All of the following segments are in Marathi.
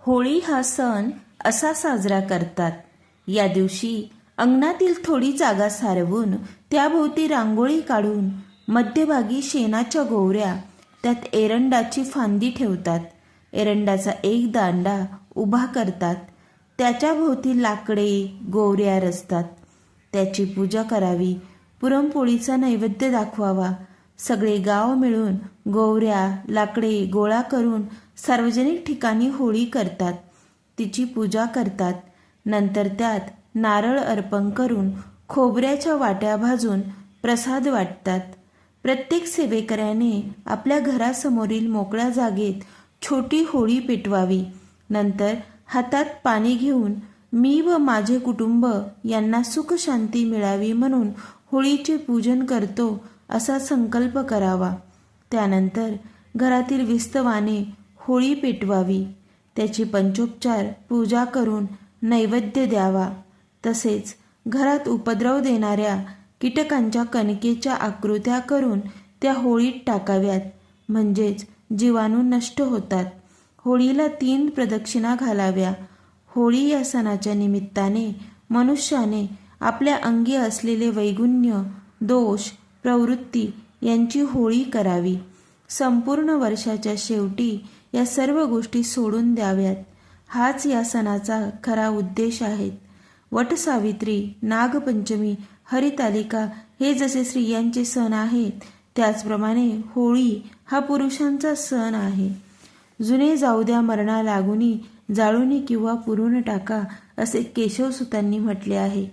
होळी हा सण असा साजरा करतात। या दिवशी अंगणातील थोडी जागा सारवून त्याभोवती रांगोळी काढून मध्यभागी शेणाच्या गोवऱ्या, त्यात एरंडाची फांदी ठेवतात। एरंडाचा एक दांडा उभा करतात, त्याच्या भोवती लाकडे गोवऱ्या रचतात। त्याची पूजा करावी, पुरणपोळीचा नैवेद्य दाखवावा। सगळे गाव मिळून गोवऱ्या लाकडे गोळा करून सार्वजनिक ठिकाणी होळी करतात, तिची पूजा करतात। नंतर त्यात नारळ अर्पण करून खोबऱ्याच्या वाट्या भाजून प्रसाद वाटतात। प्रत्येक सेवेकऱ्याने आपल्या घरासमोरील मोकळ्या जागेत छोटी होळी पेटवावी। नंतर हातात पाणी घेऊन मी व माझे कुटुंब यांना सुख शांती मिळावी म्हणून होळीचे पूजन करतो असा संकल्प करावा। त्यानंतर घरातील विस्तवाने होळी पेटवावी, त्याची पंचोपचार पूजा करून नैवेद्य द्यावा। तसेच घरात उपद्रव देणाऱ्या कीटकांच्या कणकेच्या आकृत्या करून त्या होळीत टाकाव्यात, म्हणजेच जीवाणू नष्ट होतात। होळीला 3 प्रदक्षिणा घालाव्या। होळी या सणाच्या निमित्ताने मनुष्याने आपल्या अंगी असलेले वैगुण्य, दोष, प्रवृत्ती यांची होळी करावी। संपूर्ण वर्षाच्या शेवटी या सर्व गोष्टी सोडून द्याव्यात। हाच या सणाचा खरा उद्देश आहे। वटसावित्री, नागपंचमी, हरितालिका हे जसे स्त्रियांचे सण आहेत, त्याचप्रमाणे होळी हा पुरुषांचा सण आहे। जुने जाऊ द्या मरणा लागुनी, जाळुनी किंवा पुरून टाका, असे केशवसुतांनी म्हटले आहे।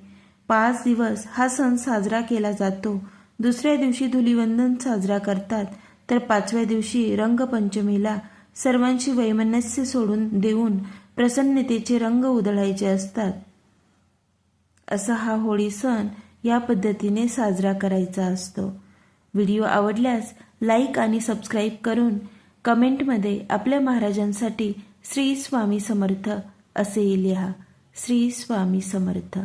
5 दिवस हा सण साजरा केला जातो। दुसऱ्या दिवशी धुलिवंदन साजरा करतात, तर 5व्या दिवशी रंगपंचमीला सर्वांशी वैमनस्य सोडून देऊन प्रसन्नतेचे रंग उधळायचे असतात। असा हा होळी सण या पद्धतीने साजरा करायचा असतो। व्हिडिओ आवडल्यास लाईक आणि सबस्क्राईब करून कमेंटमध्ये आपल्या महाराजांसाठी श्री स्वामी समर्थ असे लिहा। श्री स्वामी समर्थ।